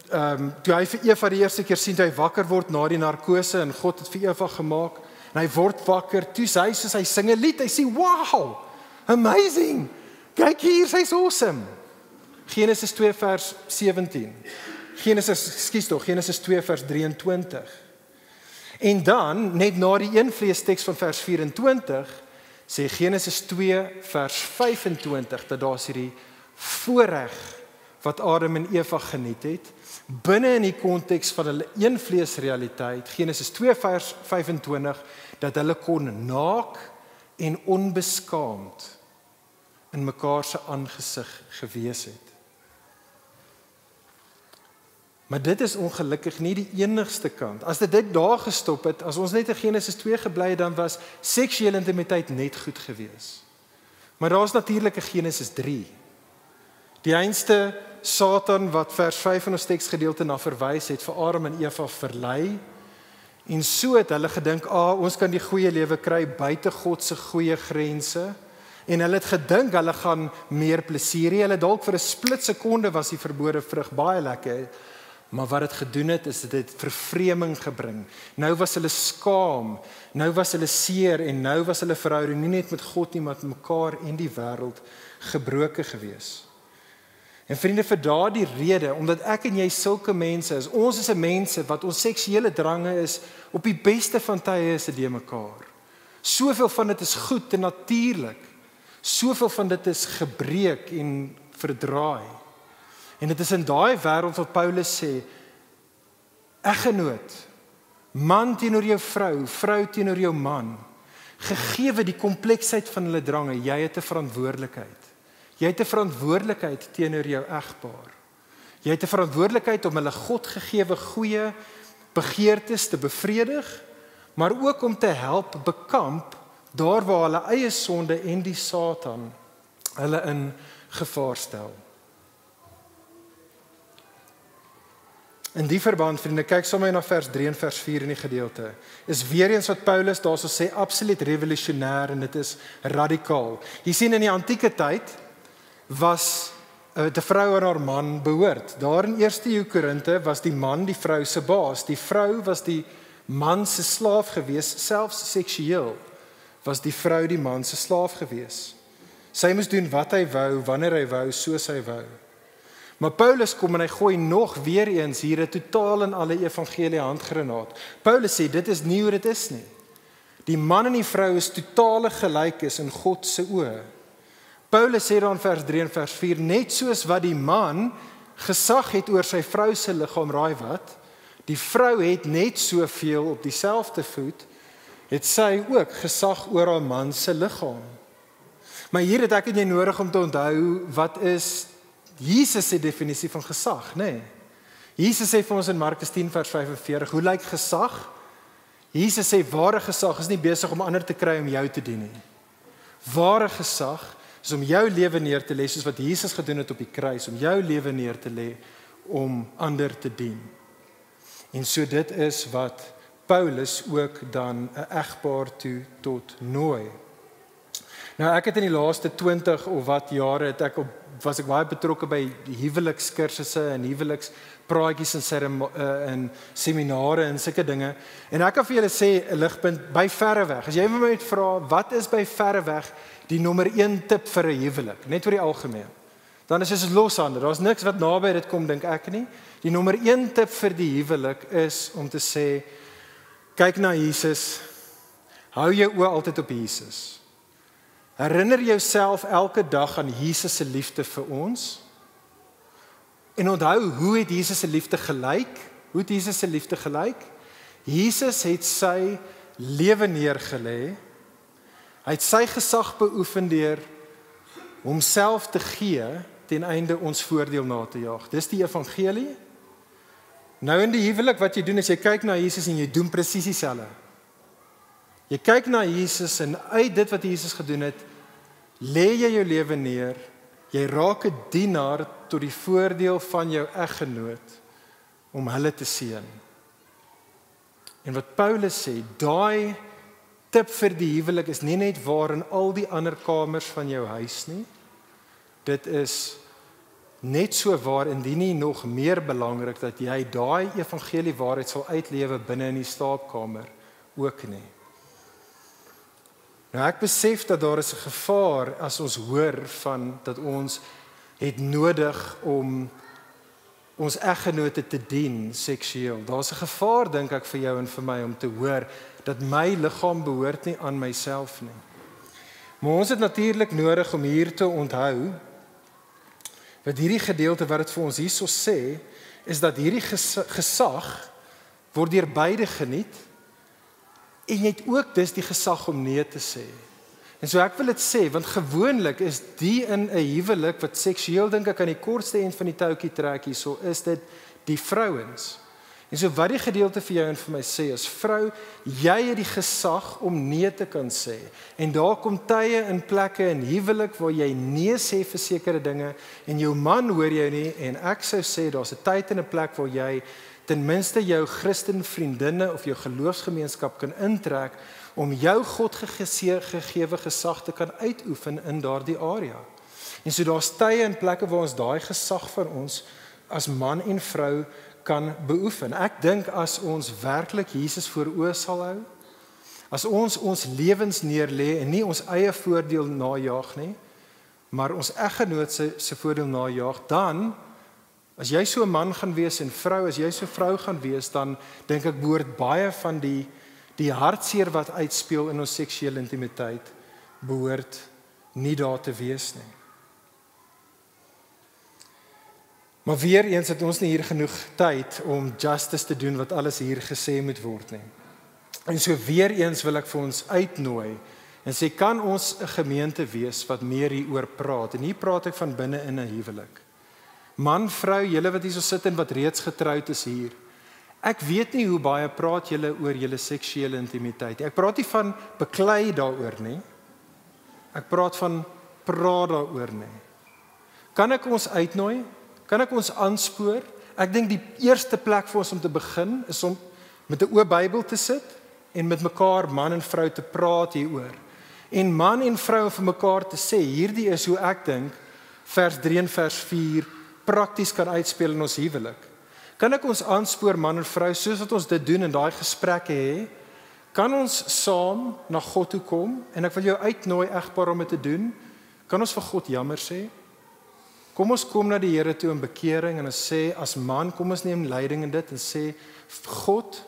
toe hy vir Eva die eerste keer sien, toe hy wakker word na die narkose en God het vir Eva gemaak, en hy word wakker, toe hy soos hy sing 'n lied, hy sê, wow, amazing, kyk hier, sy's awesome. Genesis 2 vers 17, Genesis 2 vers 23. En dan, net na die eenvleesteks van vers 24, sê Genesis 2 vers 25, dat daar is hierdie voorreg wat Adam en Eva geniet het, binne in die konteks van hulle eenvleesrealiteit, Genesis 2 vers 25, dat hulle kon naak en onbeskaamd in mekaar se aangesig gewees het. Maar dit is ongelukkig nie die enigste kant. As dit daar gestop het, as ons net in Genesis 2 gebly het, dan was seksuele intimiteit net goed gewees. Maar daar is natuurlik 'n Genesis 3. Die einste Satan wat vers 5 in ons teksgedeelte na verwys het, vir Adam en Eva verlei, en so het hulle gedink, ons kan die goeie lewe kry buite God se goeie grense, en hulle het gedink, hulle gaan meer plesier hê, hulle dalk vir 'n split sekonde was die verbode vrug baie lekker, maar wat het gedoen het, is dit het vervreeming gebring. Nou was hulle skaam, nou was hulle seer, en nou was hulle verhouding nie net met God nie, maar met mekaar en die wêreld gebroke gewees. En vriende, vir daardie rede, omdat ek en jy sulke mense is, ons is 'n mense wat ons seksuele drange is, op die beste van tye is dit mekaar. Soveel van dit is goed en natuurlik. Soveel van dit is gebreek en verdraai. En dit is in daai wêreld wat Paulus sê, eggenoot, man teenoor jou vrou, vrou teenoor jou man, gegeewe die kompleksheid van hulle drange, jy het 'n verantwoordelikheid. Jy het 'n verantwoordelikheid teenoor jou egpaar. Jy het 'n verantwoordelikheid om hulle God gegeewe goeie begeertes te bevredig, maar ook om te help bekamp daar waar hulle eie sonde en die Satan hulle in gevaar stel. In die verband, vriende, kyk sommer na vers 3 en vers 4 in die gedeelte, is weer eens wat Paulus daarso sê, absoluut revolusionêr, en dit is radikaal. Jy sien, in die antieke tyd was die vrou aan haar man behoort. Daar in 1 Korinte was die man die vrou se baas. Die vrou was die man se slaaf gewees, selfs seksueel was die vrou die man se slaaf gewees. Sy moes doen wat hy wou, wanneer hy wou, soos hy wou. Maar Paulus kom en hy gooi nog weer eens hier 'n totaal en alle evangelie handgranaat. Paulus sê, dit is nie hoe dit is nie. Die man en die vrou is totale gelykes in God se oë. Paulus sê dan vers 3 en vers 4, net soos wat die man gesag het oor sy vrou se liggaam, raai wat, die vrou het net soveel op dieselfde voet, het sy ook gesag oor haar man se liggaam. Maar hier het ek en jy nodig om te onthou, wat is Jesus se definisie van gesag, nê? Jesus sê vir ons in Markus 10 vers 45, hoe lyk gesag? Jesus sê, ware gesag is nie besig om ander te kry om jou te dien nie. Ware gesag is om jou lewe neer te lê, soos wat Jesus gedoen het op die kruis, om jou lewe neer te lê, om ander te dien. En so dit is wat Paulus ook dan 'n egpaar toe tot nooi. Nou ek het in die laaste 20 of wat jare was ek baie betrokke by huwelikskursusse en huwelikspraatjies en seminare en sulke dinge. En ek kan vir julle sê 'n ligpunt by verre weg. As jy my moet vra, wat is by verre weg die nommer 1 tip vir 'n huwelik, net oor die algemeen? Dan is dit loshande. Daar's niks wat naby dit kom, dink ek nie. Die nommer 1 tip vir die huwelik is om te sê, kyk na Jesus. Hou jou oë altyd op Jesus. Herinner jouself elke dag aan Jesus se liefde vir ons. En onthou, hoe het Jesus se liefde gelyk? Hoe het Jesus se liefde gelyk? Jesus het sy lewe neergelê. Hy het sy gesag beoefen deur homself te gee ten einde ons voordeel na te jaag. Dis die evangelie. Nou in die huwelik wat jy doen is jy kyk na Jesus en jy doen presies dieselfde. Jy kyk na Jesus en uit dit wat Jesus gedoen het, lê jy jou lewe neer, jy raak 'n dienaar tot die voordeel van jou eggenoot om hulle te seën. En wat Paulus sê, daai tip vir die huwelik is nie net waar in al die ander kamers van jou huis nie. Dit is net so waar, indien nie nog meer belangrik, dat jy daai evangelie waarheid sal uitlewe binne in die slaapkamer ook nie. Nou ek besef dat daar is 'n gevaar as ons hoor van dat ons het nodig om ons eggenote te dien seksueel. Daar's 'n gevaar dink ek vir jou en vir my om te hoor dat my liggaam behoort nie aan myself nie. Maar ons het natuurlik nodig om hier te onthou wat hierdie gedeelte wat dit vir ons hierso sê, is dat hierdie gesag word deur beide geniet en jy het ook dus die gesag om nee te sê. En so ek wil dit sê, want gewoonlik is die in 'n huwelik wat seksueel dink ek aan die kortste end van die toukie trek hierso, is dit die vrouens. En so wat die gedeelte vir jou en vir my sê is, vrou, jy het die gesag om nee te kan sê. En daar kom tye en plekke in huwelik waar jy nee sê vir sekere dinge en jou man hoor jou nie, en ek sou sê daar's 'n tyd en 'n plek waar jy ten minste jou Christen vriendinne of jou geloofsgemeenskap kan intrek om jou God gegewe gesag te kan uitoefen in daardie area. En so daar's tye en plekke waar ons daai gesag van ons as man en vrou kan beoefen. Ek dink as ons werklik Jesus voor oë sal hou, as ons lewens neerlê en nie ons eie voordeel najag nie, maar ons eggenoot se voordeel najag, dan as jy so 'n man gaan wees en vrou, as jy so 'n vrou gaan wees, dan dink ek behoort baie van die hartseer wat uitspeel in ons seksuele intimiteit behoort nie daar te wees nie. Maar weer eens het ons nie hier genoeg tyd om justice te doen wat alles hier gesê moet word nie. En so weer eens wil ek vir ons uitnooi en sê, kan ons 'n gemeente wees wat meer hieroor praat? En hier praat ek van binne in 'n huwelik. Man, vrou, julle wat hierso sit en wat reeds getroud is hier. Ek weet nie hoe baie praat julle oor julle seksuele intimiteit. Ek praat nie van beklei daaroor nie. Ek praat van praat daaroor nie. Kan ek ons uitnooi? Kan ek ons aanspoor? Ek dink die eerste plek vir ons om te begin is om met 'n oop Bybel te sit en met mekaar, man en vrou, te praat hieroor. En man en vrou vir mekaar te sê, hierdie is hoe ek dink vers 3 en vers 4 prakties kan uitspeel in ons huwelik. Kan ek ons aanspoor, man en vrou, soos wat ons dit doen in daai gesprekke hê, kan ons saam na God toe kom, en ek wil jou uitnooi egpaar om dit te doen, kan ons vir God jammer sê? Kom ons kom na die Here toe in bekering en ons sê, as man, kom ons neem leiding in dit en sê, God,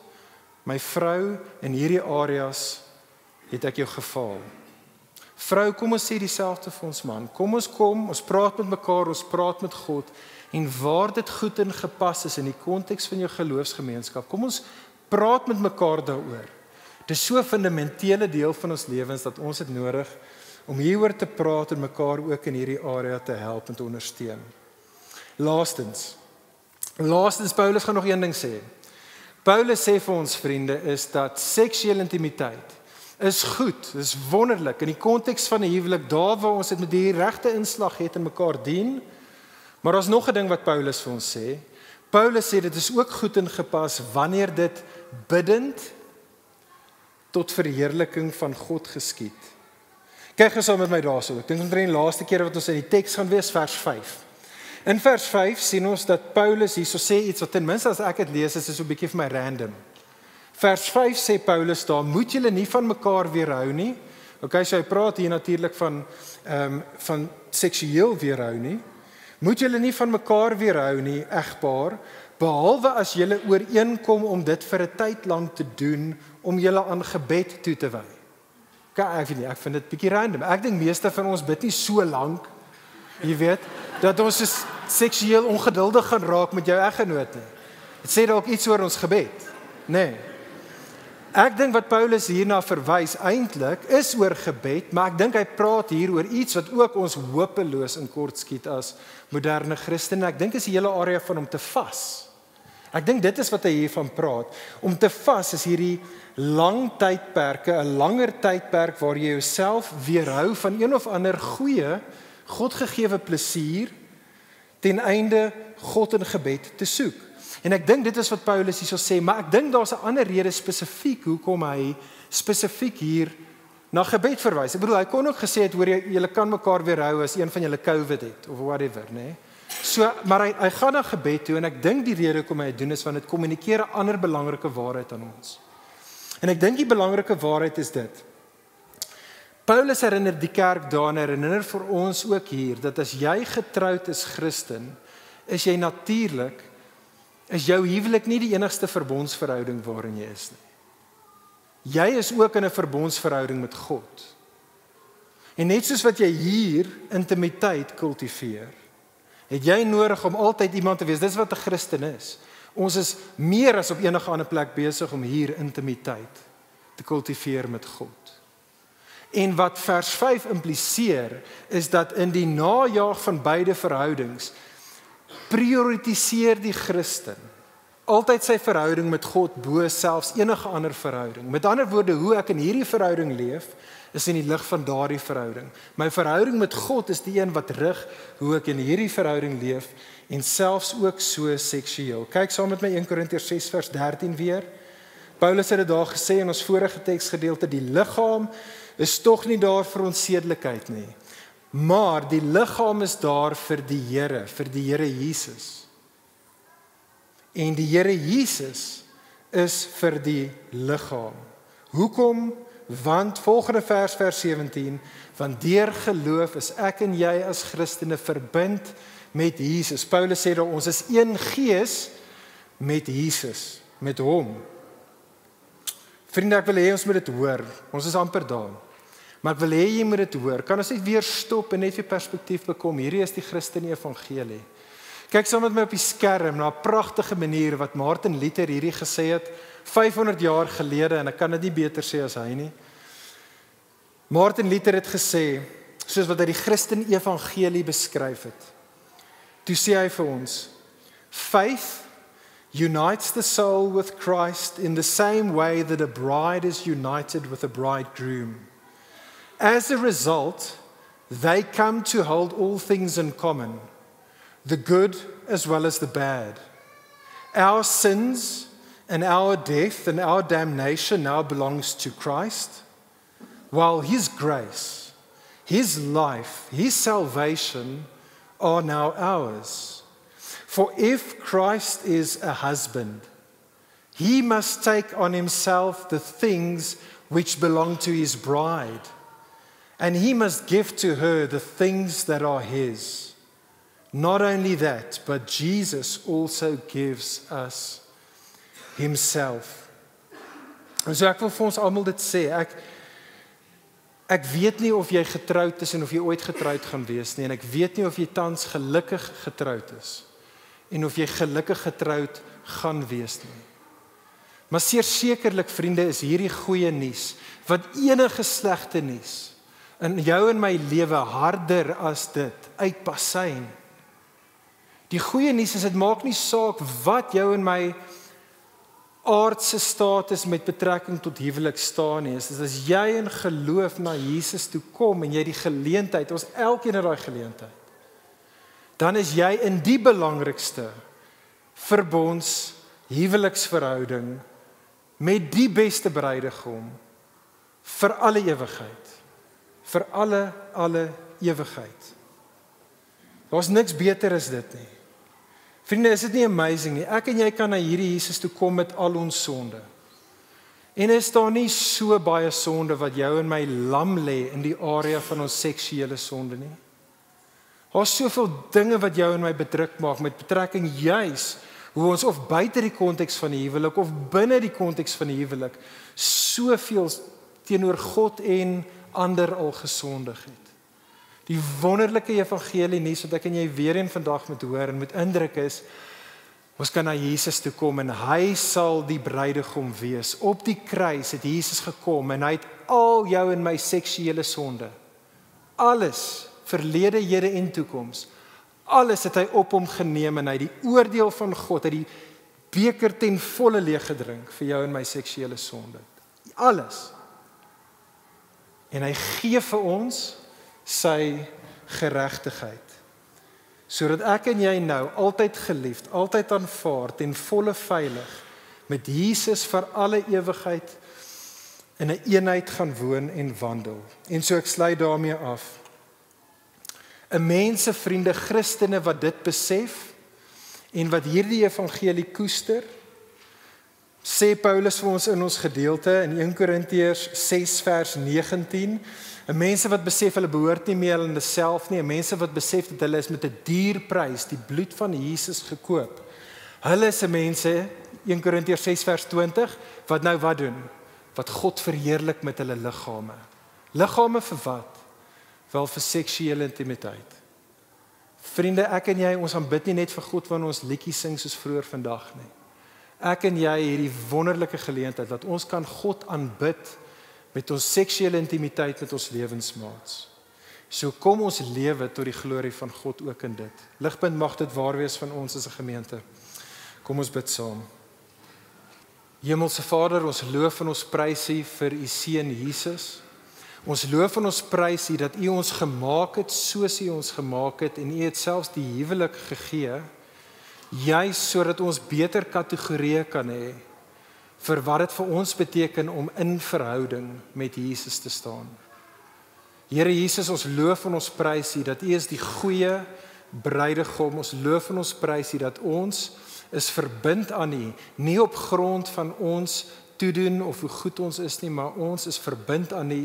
my vrou, in hierdie areas het ek jou gefaal. Vrou, kom ons sê dieselfde vir ons man. Kom, ons praat met mekaar, ons praat met God, en waar dit goed en gepas is in die konteks van jou geloofsgemeenskap, kom ons praat met mekaar daaroor. Dit is so 'n fundamentele deel van ons lewens dat ons het nodig om hieroor te praat en mekaar ook in hierdie area te help en te ondersteun. Laastens, Paulus gaan nog een ding sê. Paulus sê vir ons vriende is dat seksuele intimiteit is goed, is wonderlik in die konteks van 'n huwelik, daar waar ons dit met die regte inslag het en mekaar dien. Maar daar's nog 'n ding wat Paulus vir ons sê. Paulus sê dit is ook goed en gepas wanneer dit biddend tot verheerliking van God geskied. Kyk gou saam met my daarso. Ek dink omtrent die laaste keer wat ons in die teks gaan wees, vers 5. In vers 5 sien ons dat Paulus hierso sê iets wat ten minste as ek dit lees, is so 'n bietjie vir my random. Vers 5 sê Paulus daar, moet julle nie van mekaar weerhou nie. Okay, so hy praat hier natuurlik van seksueel weerhou nie. Moet julle nie van mekaar weerhou nie, egpaar, behalwe as julle ooreenkom om dit vir 'n tyd lank te doen, om julle aan gebed toe te wy. Ek vind dit bietjie random. Ek dink meeste van ons bid nie so lank, jy weet, dat ons is seksueel ongeduldig gaan raak met jou eggenoot nie. Dit sê dalk iets oor ons gebed. Nee. Ek dink wat Paulus hierna verwys eintlik is oor gebed, maar ek dink hy praat hier oor iets wat ook ons hopeloos in kort skiet as moderne Christene. Ek dink is die hele area van om te vas. Ek dink dit is wat hy hiervan praat. Om te vas is hierdie lang tydperke, 'n langer tydperk waar jy jouself weerhou van een of ander goeie, Godgegewe plesier, ten einde God in gebed te soek. En ek dink dit is wat Paulus hierso sê, maar ek dink daar's 'n ander rede spesifiek hoekom hy spesifiek hier na gebed verwys. Ek bedoel, hy kon ook gesê het, hoor julle kan mekaar weerhou as een van julle COVID het of whatever, nê? So, maar hy gaan na gebed toe en ek dink die rede hoekom hy dit doen is want dit kommunikeer 'n ander belangrike waarheid aan ons. En ek dink die belangrike waarheid is dit. Paulus herinner die kerk daaraan, herinner vir ons ook hier dat as jy getroud is Christen, is jy natuurlik, is jou huwelik nie die enigste verbondsverhouding waarin jy is nie. Jy is ook in 'n verbondsverhouding met God. En net soos wat jy hier intimiteit kultiveer, het jy nodig om altyd iemand te wees. Dis wat 'n Christen is. Ons is meer as op enige ander plek besig om hier intimiteit te kultiveer met God. En wat vers 5 impliseer, is dat in die najaag van beide verhoudings, prioritiseer die Christen altyd sy verhouding met God bo selfs enige ander verhouding. Met ander woorde, hoe ek in hierdie verhouding leef, is in die lig van daardie verhouding. My verhouding met God is die een wat rig hoe ek in hierdie verhouding leef en selfs ook so seksueel. Kyk saam met my 1 Korintiërs 6 vers 13 weer. Paulus het dit daar gesê in ons vorige teksgedeelte, die liggaam is tog nie daar vir ons sedelikheid nie, maar die liggaam is daar vir die Here Jesus. En die Here Jesus is vir die liggaam. Hoekom? Want volgende vers 17, want deur geloof is ek en jy as Christene verbind met Jesus. Paulus sê dat ons is een gees met Jesus, met hom. Vriende, ek wil hê ons moet dit hoor. Ons is amper daar. Maar ek wil hê jy moet dit hoor. Kan ons net weer stop en net weer perspektief bekom? Hierdie is die Christelike evangelie. Kyk saam met my op die skerm na 'n pragtige manier wat Martin Luther hierdie gesê het 500 jaar gelede, en ek kan dit nie beter sê as hy nie. Martin Luther het gesê, soos wat hy die Christelike evangelie beskryf het. Toe sê hy vir ons, faith unites the soul with Christ in the same way that a bride is united with a bridegroom. As a result, they come to hold all things in common, the good as well as the bad. Our sins and our death and our damnation now belongs to Christ, while His grace, His life, His salvation are now ours. For if Christ is a husband, He must take on Himself the things which belong to His bride, and He must give to her the things that are His. Not only that, but Jesus also gives us Himself. En so ek wil vir ons almal dit sê, ek weet nie of jy getroud is en of jy ooit getroud gaan wees nie, en ek weet nie of jy tans gelukkig getroud is en of jy gelukkig getroud gaan wees nie. Maar sekerlik, vriende, is hierdie goeie nuus wat enige slegte nuus in jou en my lewe harder as dit uitpasyn. Die goeie nuus is, dit maak nie saak wat jou en my aardse status met betrekking tot huwelik staan nie. As jy in geloof na Jesus toe kom en jy die geleentheid, ons elkeen het daai geleentheid, dan is jy in die belangrikste verbonds huweliksverhouding met die beste bruidegom vir alle ewigheid. Vir alle ewigheid. Daar's niks beter as dit nie. Vriende, is dit nie amazing nie? Ek en jy kan na hierdie Jesus toe kom met al ons sonde. En is daar nie so baie sonde wat jou en my lam lê in die area van ons seksuele sonde nie? Daar's soveel dinge wat jou en my bedruk maak met betrekking juis hoe ons of buite die konteks van die huwelik of binne die konteks van die huwelik soveel teenoor God en ander al gesondig het. Die wonderlike evangelie nuus wat ek en jy weer een vandag moet hoor en moet indruk is, ons kan na Jesus toe kom en hy sal die bruidegom wees. Op die kruis het Jesus gekom en hy het al jou en my seksuele sonde, alles, verlede, hede en toekoms, alles het hy op hom geneem en hy die oordeel van God, hy die beker ten volle leeg gedrink vir jou en my seksuele sonde. Alles. En hy gee vir ons sy geregtigheid. sodat ek en jy nou altyd geliefd, altyd aanvaard en volle veilig met Jesus vir alle ewigheid in 'n eenheid gaan woon en wandel. En so ek sluit daarmee af. 'n Mense, vriende, Christene wat dit besef en wat hierdie evangelie koester, sê Paulus vir ons in ons gedeelte in 1 Korintiërs 6 vers 19, 'n mense wat besef hulle behoort nie meer aan hulle self nie, 'n mense wat besef dat hulle is met 'n duur prys, die bloed van Jesus gekoop. Hulle is 'n mense, 1 Korintiërs 6 vers 20, wat nou wat doen? Wat God verheerlik met hulle liggame. Liggame vir wat? Wel vir seksuele intimiteit. Vriende, ek en jy, ons aanbid nie net vir God wanneer ons liedjies sing soos vroeër vandag nie. Ek en jy het die wonderlike geleentheid dat ons kan God aanbid met ons seksuele intimiteit met ons lewensmaats. So kom ons lewe tot die glorie van God ook in dit. Ligpunt, mag dit waar wees van ons as 'n gemeente. Kom ons bid saam. Hemelse Vader, ons loof en ons prys U vir U seun Jesus. Ons loof en ons prys U dat U ons gemaak het soos U ons gemaak het en U het selfs die huwelik gegee, juis sodat ons beter kategorieë kan hê vir wat dit vir ons beteken om in verhouding met Jesus te staan. Here Jesus, ons loof en ons prys U dat U is die goeie bruidegom. Ons loof en ons prys U dat ons is verbind aan U, nie op grond van ons toedoen of hoe goed ons is nie, maar ons is verbind aan U,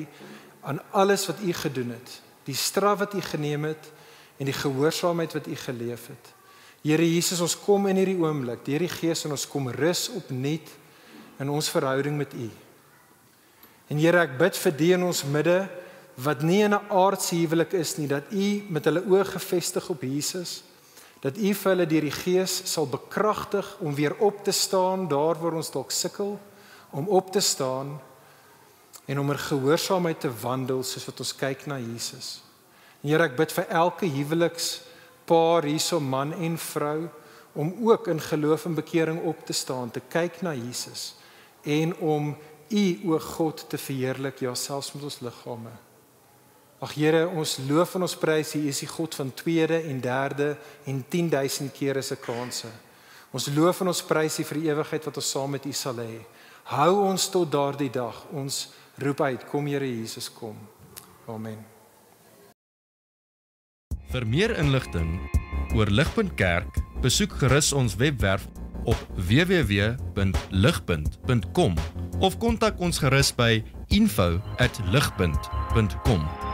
aan alles wat U gedoen het, die straf wat U geneem het en die gehoorsaamheid wat U geleef het. Here Jesus, ons kom in hierdie oomblik, deur die Gees, en ons kom rus opnuut in ons verhouding met U. En Here, ek bid vir die in ons midde wat nie in 'n aardse huwelik is nie, dat U met hulle oë gefestig op Jesus, dat U vir hulle deur die Gees sal bekragtig om weer op te staan daar waar ons dalk sukkel, om op te staan en om in gehoorsaamheid te wandel soos wat ons kyk na Jesus. En Here, ek bid vir elke huwelikspaar hierso, man en vrou, om ook in geloof en bekering op te staan, te kyk na Jesus en om U, o God, te verheerlik, ja, selfs met ons liggame. Ag Here, ons loof en ons prys U, is die God van tweede en derde en 10.000 keer se kanse. Ons loof en ons prys U vir die ewigheid wat ons saam met U sal hê. Hou ons tot daardie dag. Ons roep uit, kom Here Jesus, kom. Amen. Vir meer inligting oor Ligpunt Kerk, besoek gerus ons webwerf op www.ligpunt.com of kontak ons gerus by info@ligpunt.com.